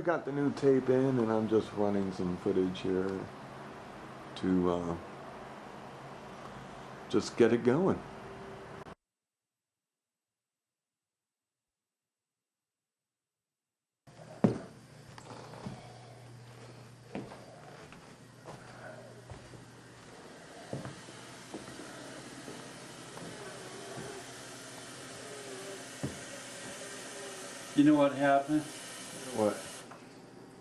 we got the new tape in, and I'm just running some footage here to just get it going. You know what happened? What?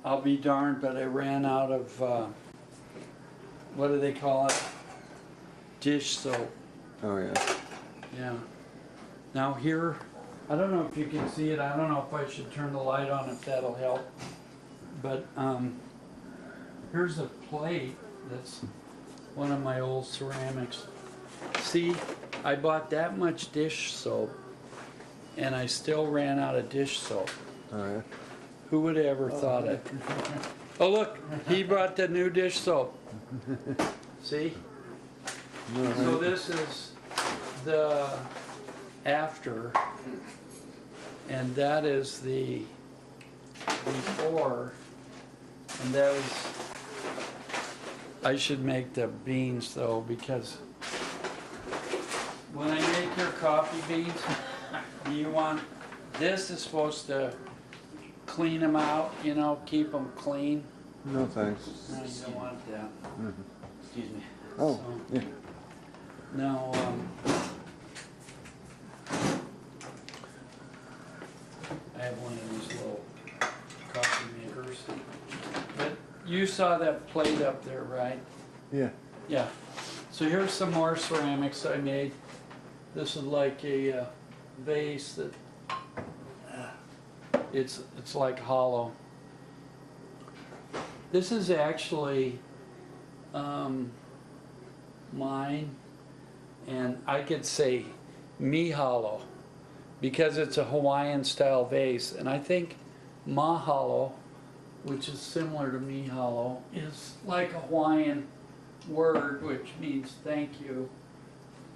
I'll be darned, but I ran out of, what do they call it? Dish soap. Oh, yeah. Yeah. Now here, I don't know if you can see it. I don't know if I should turn the light on if that'll help. But here's a plate that's one of my old ceramics. See, I bought that much dish soap and I still ran out of dish soap. Oh, yeah. Who would have ever thought it? Oh, look, he brought the new dish soap. See? So this is the after, and that is the before, and that is, I should make the beans though, because when I make your coffee beans, you want, this is supposed to clean them out, you know, keep them clean. No, thanks. No, you don't want that. Excuse me. Oh, So, yeah. now, I have one of these little coffee makers. But you saw that plate up there, right? Yeah. Yeah. So here's some more ceramics I made. This is like a vase that it's like hollow. This is actually mine, and I could say me hollow because it's a Hawaiian style vase, and I think mahalo, which is similar to me hollow, is like a Hawaiian word which means thank you,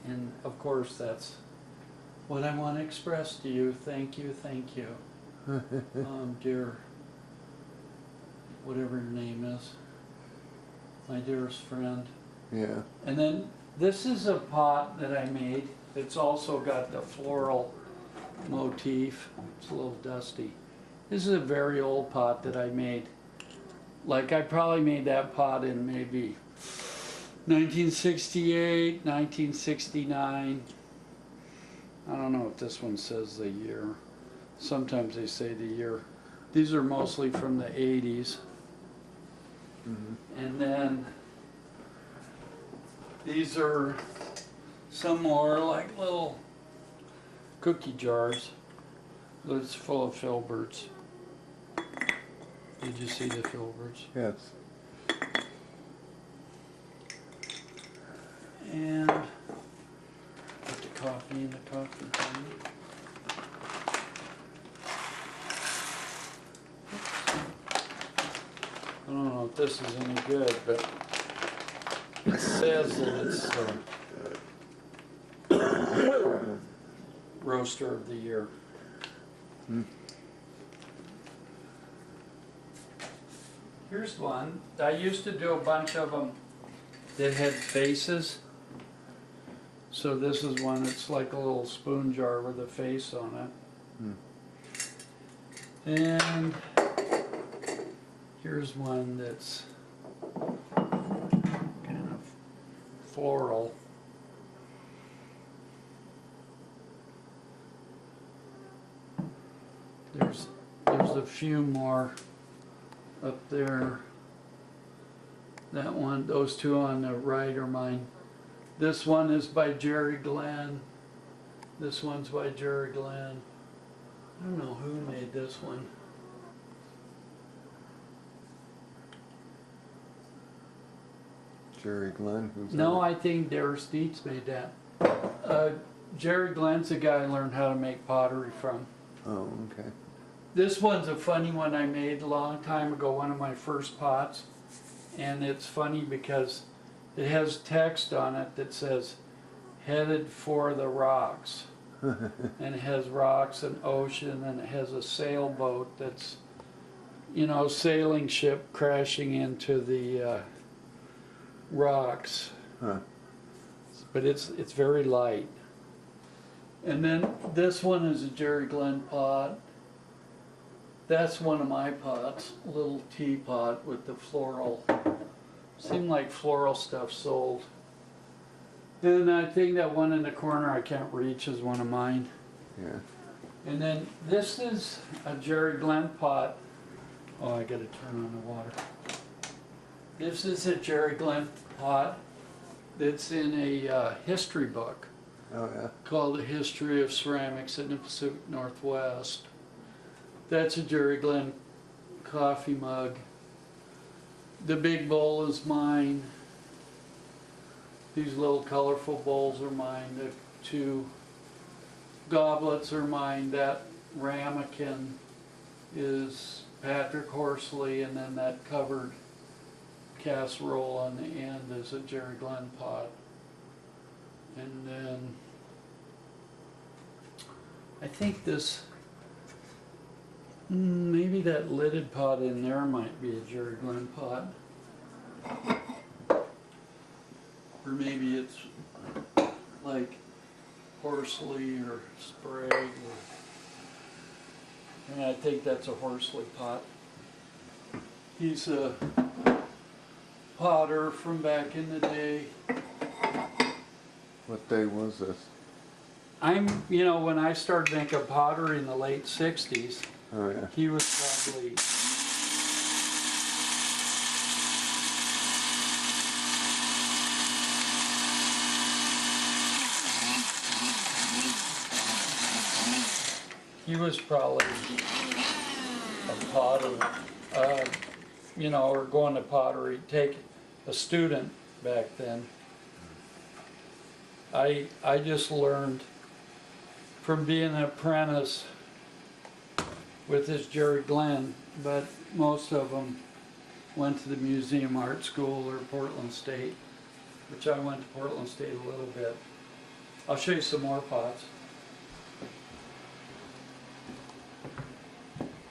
and of course that's what I want to express to you. Thank you, dear, whatever your name is, my dearest friend. Yeah. And then this is a pot that I made. It's also got the floral motif. It's a little dusty. This is a very old pot that I made. Like I probably made that pot in maybe 1968, 1969. I don't know if this one says the year. Sometimes they say the year. These are mostly from the 80s. And then these are some more like little cookie jars. It's full of filberts. Did you see the filberts? Yes. And put the coffee in the coffee thing. I don't know if this is any good, but it says that it's roaster of the year. Here's one. I used to do a bunch of them that had faces. So this is one that's like a little spoon jar with a face on it. And here's one that's kind of floral. There's a few more up there. That one, those two on the right are mine. This one is by Jerry Glenn. This one's by Jerry Glenn. I don't know who made this one. Jerry Glenn? Who's No, that? I think Darius Dietz made that. Jerry Glenn's the guy I learned how to make pottery from. Oh, okay. This one's a funny one I made a long time ago, one of my first pots. And it's funny because it has text on it that says, headed for the rocks. And it has rocks and ocean, and it has a sailboat that's sailing ship crashing into the rocks. Huh. But it's very light. And then this one is a Jerry Glenn pot. That's one of my pots, a little teapot with the floral. Seemed like floral stuff sold. And I think that one in the corner I can't reach is one of mine. Yeah. And then this is a Jerry Glenn pot. Oh, I gotta turn on the water. This is a Jerry Glenn pot that's in a history book Oh yeah. called The History of Ceramics in the Pacific Northwest. That's a Jerry Glenn coffee mug. The big bowl is mine. These little colorful bowls are mine. The two goblets are mine. That ramekin is Patrick Horsley, and then that covered casserole on the end is a Jerry Glenn pot. And then I think this, maybe that lidded pot in there might be a Jerry Glenn pot. Or maybe it's like Horsley or Sprague. And I think that's a Horsley pot. He's a potter from back in the day. What day was this? When I started making pottery in the late 60s, Oh yeah. he was probably, a potter, or going to pottery, take a student back then. I just learned from being an apprentice with this Jerry Glenn, but most of them went to the Museum Art School or Portland State, which I went to Portland State a little bit. I'll show you some more pots.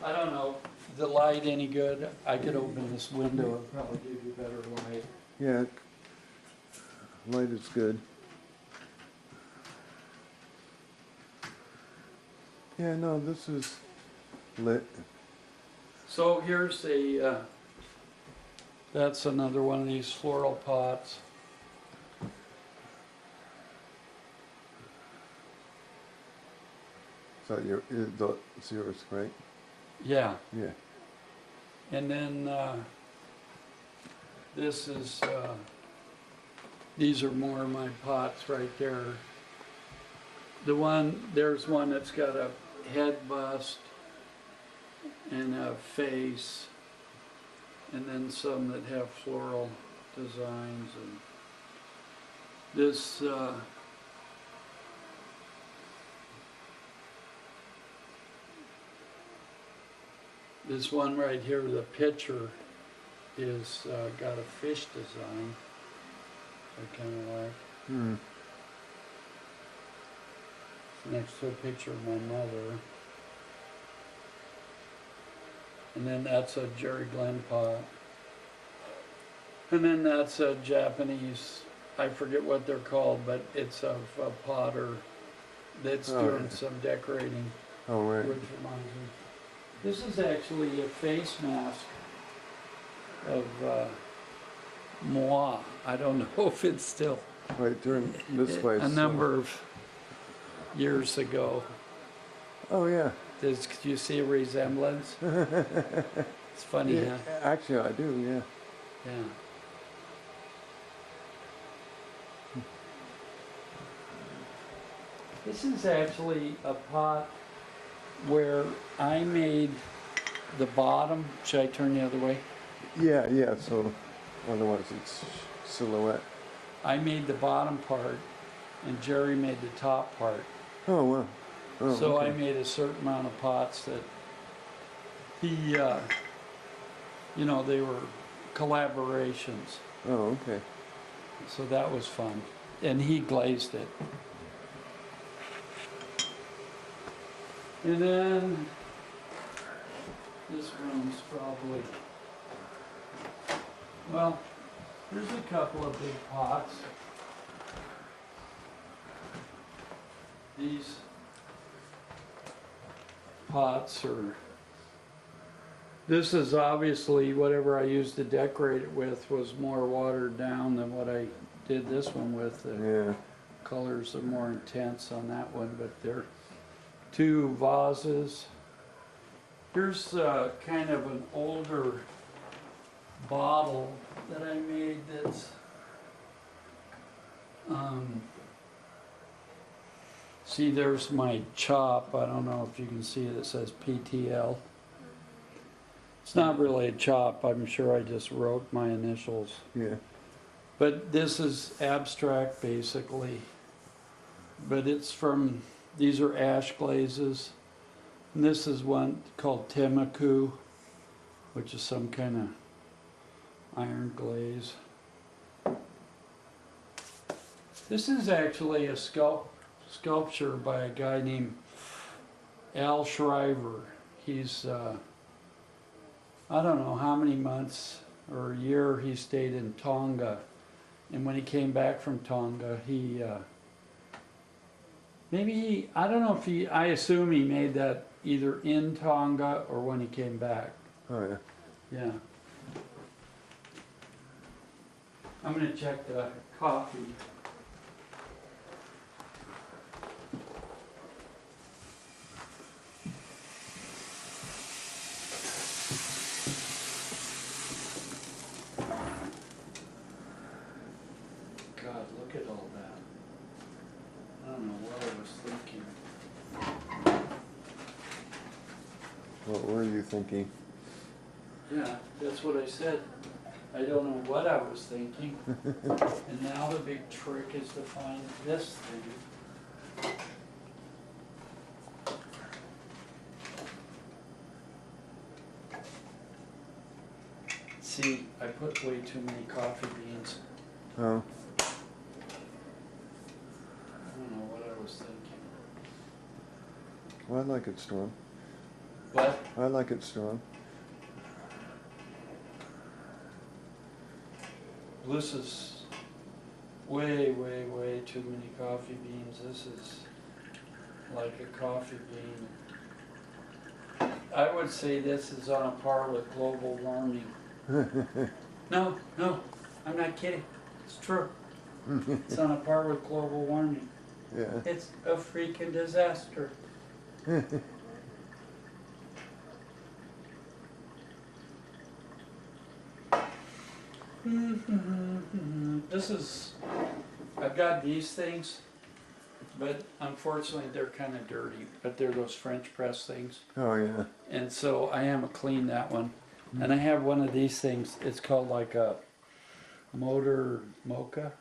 I don't know, the light any good? I could open this window and probably give you better light. Yeah. Light is good. Yeah, no, this is lit. So here's that's another one of these floral pots. So it's yours, right? Yeah. Yeah. And then this is, these are more of my pots right there. There's one that's got a head bust and a face, and then some that have floral designs. And this one right here, the picture is got a fish design. I kind of like. Hmm. Next to a picture of my mother. And then that's a Jerry Glenn pot. And then that's a Japanese, I forget what they're called, but it's of a potter that's doing some decorating. Oh, right. Which reminds me. This is actually a face mask of moi. I don't know if it's still Right, during this place. a number of years ago. Oh, yeah. Do you see a resemblance? It's funny, Yeah, huh? actually, I do, yeah. Yeah. This is actually a pot where I made the bottom. Should I turn the other way? Yeah, yeah, so otherwise it's silhouette. I made the bottom part, and Jerry made the top part. Oh, wow. Oh, So okay. I made a certain amount of pots that he, they were collaborations. Oh, okay. So that was fun. And he glazed it. And then This room's probably, well, there's a couple of big pots. These pots are, this is obviously whatever I used to decorate it with was more watered down than what I did this one with. The Yeah. colors are more intense on that one, but they're two vases. Here's kind of an older bottle that I made that's see, there's my chop. I don't know if you can see it. It says PTL. It's not really a chop. I'm sure I just wrote my initials. Yeah. But this is abstract basically. But it's from, these are ash glazes. And this is one called Temaku, which is some kind of iron glaze. This is actually a sculpture by a guy named Al Shriver. He's, I don't know how many months or a year he stayed in Tonga. And when he came back from Tonga, he, I don't know if he, I assume he made that either in Tonga or when he came back. Oh yeah. Yeah. I'm gonna check the coffee. God, look at all that. I don't know what I was thinking. What were you thinking? Yeah, that's what I said. I don't know what I was thinking. And now the big trick is to find this thing. See, I put way too many coffee beans. Oh. I don't know what I was thinking. Well, I like it strong. What? I like it strong. This is way, way, way too many coffee beans. This is like a coffee bean. I would say this is on a par with global warming. No, I'm not kidding. It's true. It's on a par with global warming. Yeah. It's a freaking disaster. This is, I've got these things, but unfortunately they're kind of dirty, but they're those French press things. Oh yeah. And so I haven't cleaned that one. And I have one of these things, it's called like a motor mocha.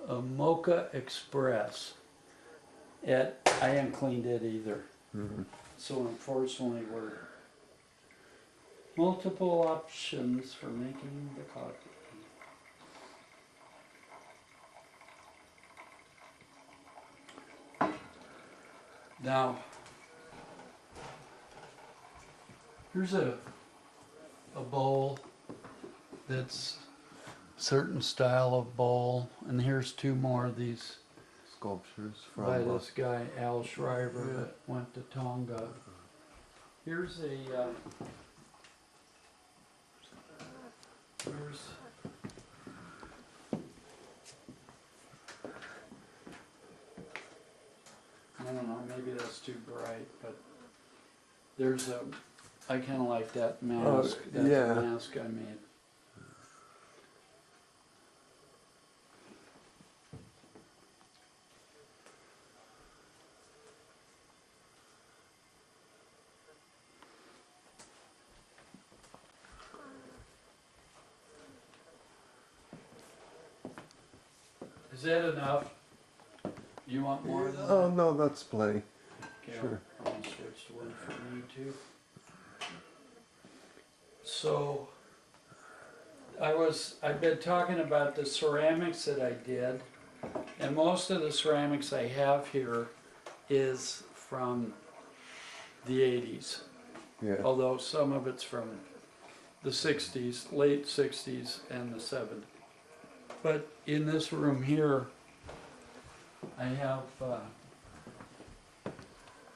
A Mocha Express. I haven't cleaned it either. Mm-hmm. So unfortunately we're multiple options for making the coffee. Now, here's a bowl that's a certain style of bowl, and here's two more of these Sculptures by from. this guy Al Shriver Yeah. that went to Tonga. Here's a here's I don't know, maybe that's too bright, but there's a, I kind of like that mask, that yeah. mask I made. Is that enough? You want more than that? Oh no, that's plenty. Okay, Sure. I'll switch to one for me too. So, I've been talking about the ceramics that I did, and most of the ceramics I have here is from the 80s, Yeah. although some of it's from the 60s, late 60s and the 70s. But in this room here, I have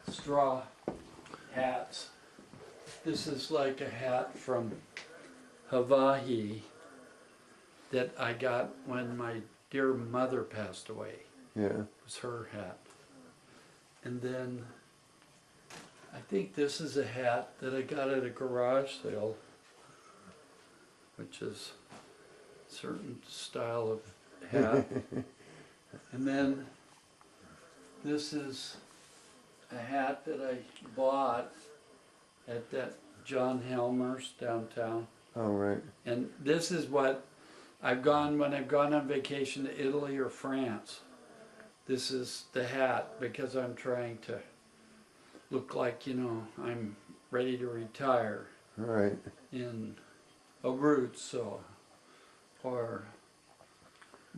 straw hats. This is like a hat from Hawaii that I got when my dear mother passed away. Yeah. It was her hat. And then I think this is a hat that I got at a garage sale, which is a certain style of hat. And then this is a hat that I bought at that John Helmer's downtown. Oh, right. And this is what when I've gone on vacation to Italy or France. This is the hat because I'm trying to look like, I'm ready to retire Right. in Abruzzo or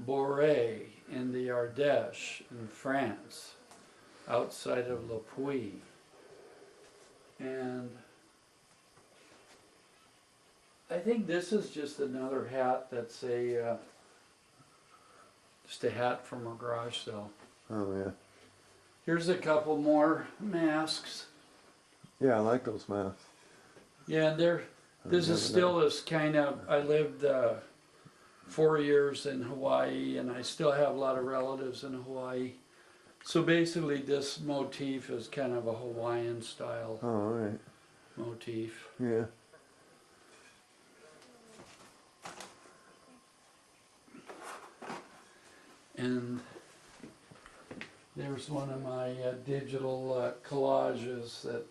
Boré in the Ardèche in France, outside of Le Puy. And I think this is just another hat that's just a hat from a garage sale. Oh, yeah. Here's a couple more masks. Yeah, I like those masks. Yeah, and this is still this kind of, I lived 4 years in Hawaii and I still have a lot of relatives in Hawaii. So basically this motif is kind of a Hawaiian style Oh, all right. motif. Yeah. And there's one of my digital collages that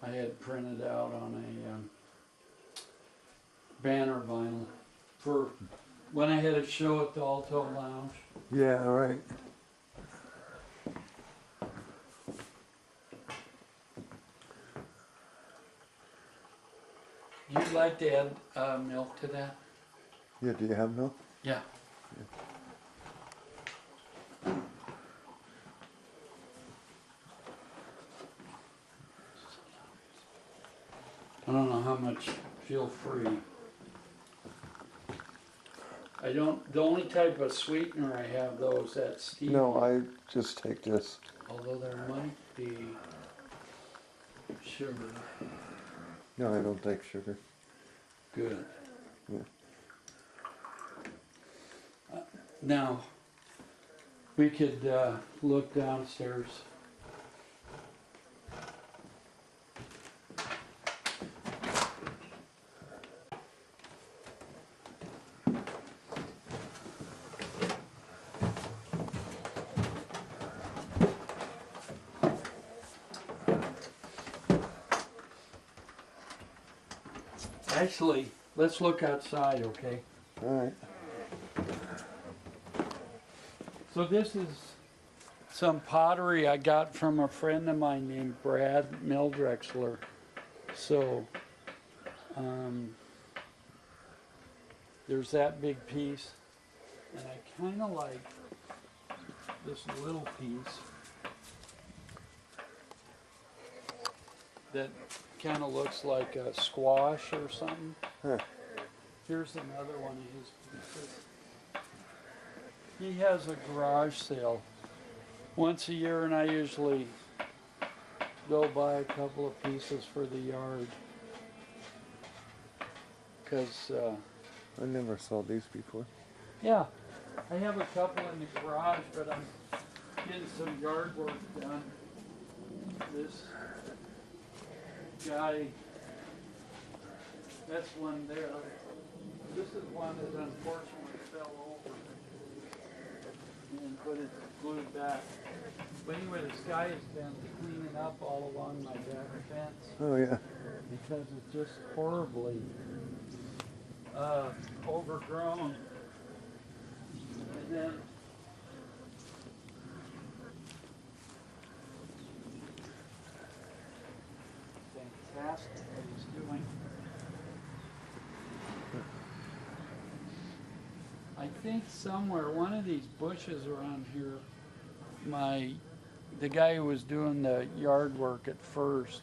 I had printed out on a banner vinyl for when I had a show at the Alto Lounge. Yeah, all right. You'd like to add milk to that? Yeah, do you have milk? Yeah. I don't know how much, feel free. The only type of sweetener I have though is that stevia. No, I just take this. Although there might be sugar. No, I don't take sugar. Good. Yeah. Now, we could look downstairs. Actually, let's look outside, okay? All right. So this is some pottery I got from a friend of mine named Brad Mildrexler. So there's that big piece, and I kind of like this little piece that kind of looks like a squash or something. Huh. Here's another one of his pieces. He has a garage sale once a year, and I usually go buy a couple of pieces for the yard. Because, I never saw these before. yeah, I have a couple in the garage, but I'm getting some yard work done. This guy, that's one there. This is one that unfortunately fell over. But it's glued back. But anyway, this guy has been cleaning up all along my back fence Oh, yeah. because it's just horribly overgrown. And then fantastic what he's doing. I think somewhere, one of these bushes around here, my the guy who was doing the yard work at first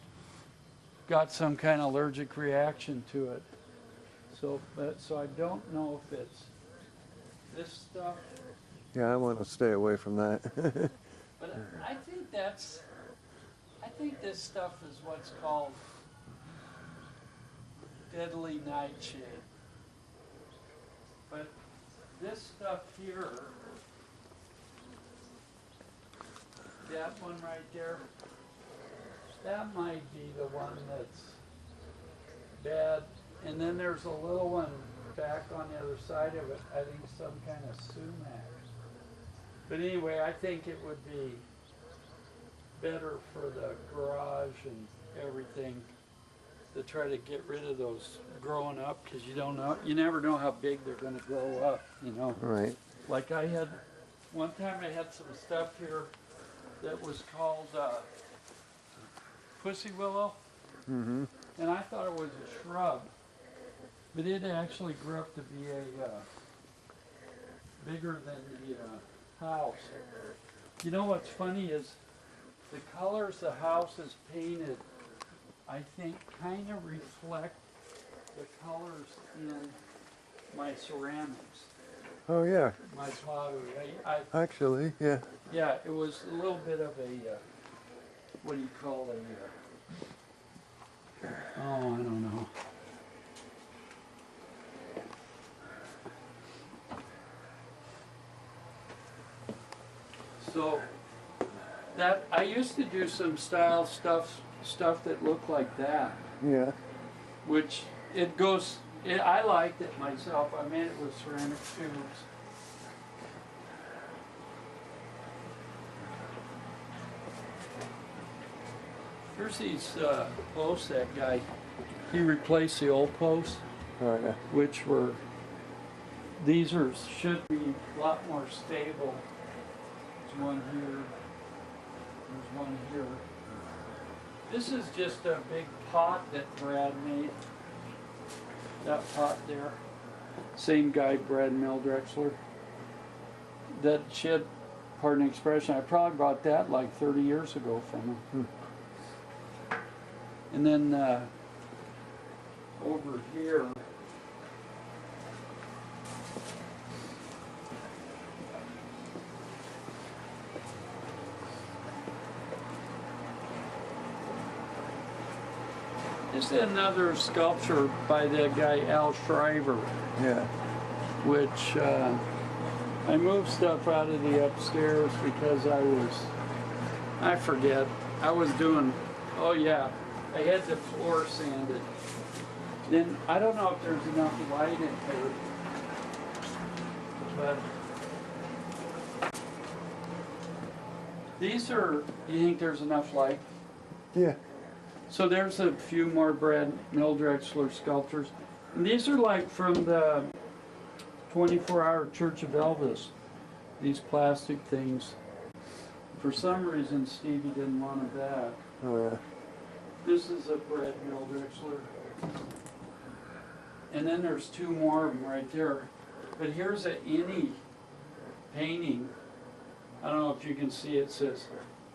got some kind of allergic reaction to it. So I don't know if it's this stuff, Yeah, I want to stay away from that. but I think this stuff is what's called deadly nightshade. But this stuff here, that one right there, that might be the one that's bad. And then there's a little one back on the other side of it, I think some kind of sumac. But anyway, I think it would be better for the garage and everything to try to get rid of those growing up, because you never know how big they're going to grow up, you know. Right. Like one time I had some stuff here that was called pussy willow, Mm-hmm. and I thought it was a shrub, but it actually grew up to be bigger than the house. You know what's funny is the colors the house is painted, I think, kind of reflect the colors in my ceramics, Oh yeah. my pottery. Actually, yeah. Yeah, it was a little bit of a, what do you call I don't know. So that I used to do some style stuff that looked like that, Yeah. which I liked it myself. I made it with ceramic tubes. Here's these posts that guy, he replaced the old posts, Oh yeah. which should be a lot more stable. There's one here, there's one here. This is just a big pot that Brad made. That pot there. Same guy, Brad Meldrexler. That shed, pardon the expression, I probably bought that like 30 years ago from him. And then over here, this is another sculpture by that guy Al Shriver, Yeah. which I moved stuff out of the upstairs because I forget, I was doing, oh yeah, I had the floor sanded. Then, I don't know if there's enough light in here, but these are, you think there's enough light? Yeah. So there's a few more Brad Meldrexler sculptures. And these are like from the 24-hour Church of Elvis, these plastic things. For some reason, Stevie didn't want it back. Oh yeah. This is a Brad Meldrexler. And then there's two more of them right there. But here's an Innie painting. I don't know if you can see it. It says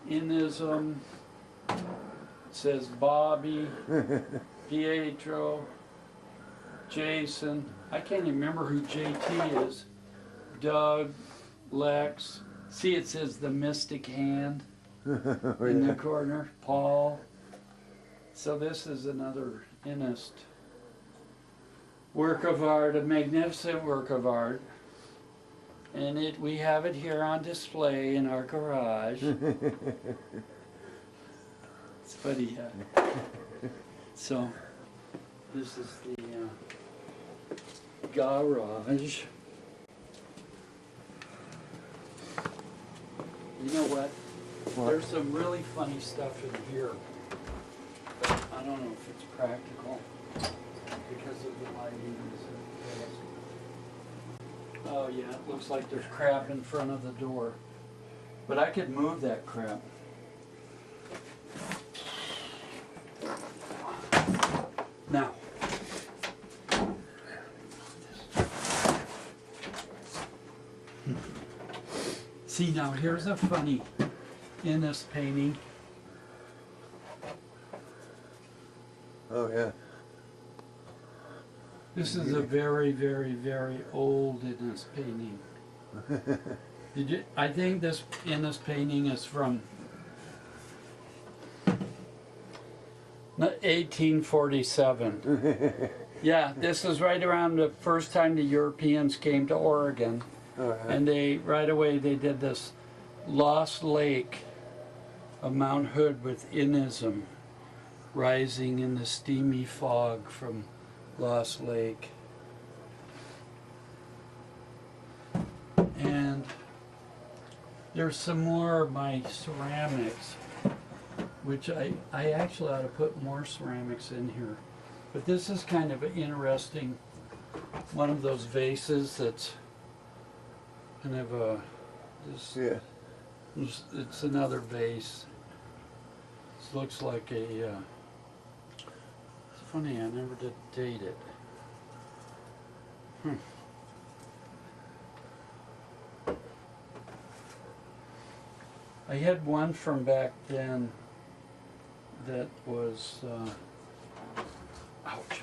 Innism. It says Bobby, Pietro, Jason. I can't even remember who JT is. Doug, Lex. See, it says the Mystic Hand Oh, in yeah. the corner. Paul. So this is another Innist work of art, a magnificent work of art. And we have it here on display in our garage. It's funny. So this is the garage. You know what? What? There's some really funny stuff in here. But I don't know if it's practical because of the lighting. Oh yeah, it looks like there's crap in front of the door. But I could move that crap. Now. See, now here's a funny Innes painting. Oh yeah. This is a very, very, very old Innes painting. Did you? I think this Innes painting is from 1847. Yeah, this is right around the first time the Europeans came to Oregon, Oh, yeah. and they right away they did this Lost Lake of Mount Hood with Innism rising in the steamy fog from Lost Lake. And there's some more of my ceramics, which I actually ought to put more ceramics in here. But this is kind of an interesting, one of those vases that's kind of a, this, Yeah. it's another vase. This looks like a, it's funny, I never did date it. I had one from back then that was, ouch,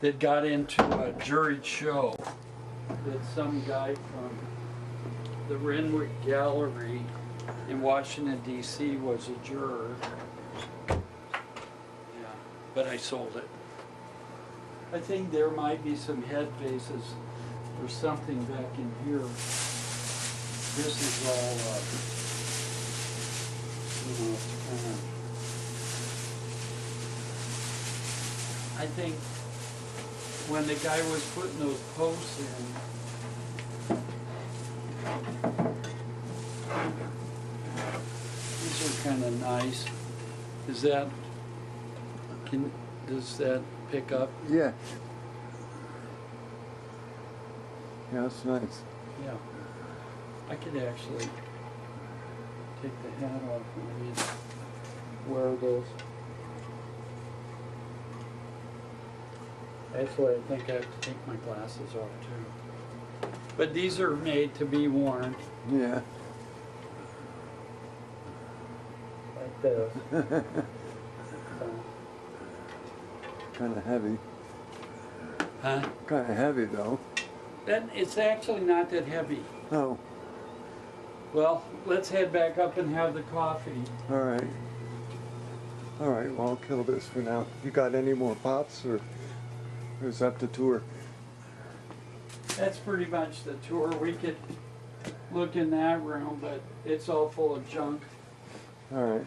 that got into a juried show that some guy from the Renwick Gallery in Washington, D.C. was a juror. Yeah, but I sold it. I think there might be some head vases or something back in here. This is all, it's kind of, I think when the guy was putting those posts in, these are kind of nice. Is that, does that pick up? Yeah. Yeah, that's nice. Yeah. I could actually take the hat off when I need to wear those. Actually, I think I have to take my glasses off too. But these are made to be worn Yeah. like this. Kind of heavy. Huh? Kind of heavy though. Then it's actually not that heavy. Oh, Well, let's head back up and have the coffee. all right. All right, well, I'll kill this for now. You got any more pots or is that the tour? That's pretty much the tour. We could look in that room, but it's all full of junk. All right.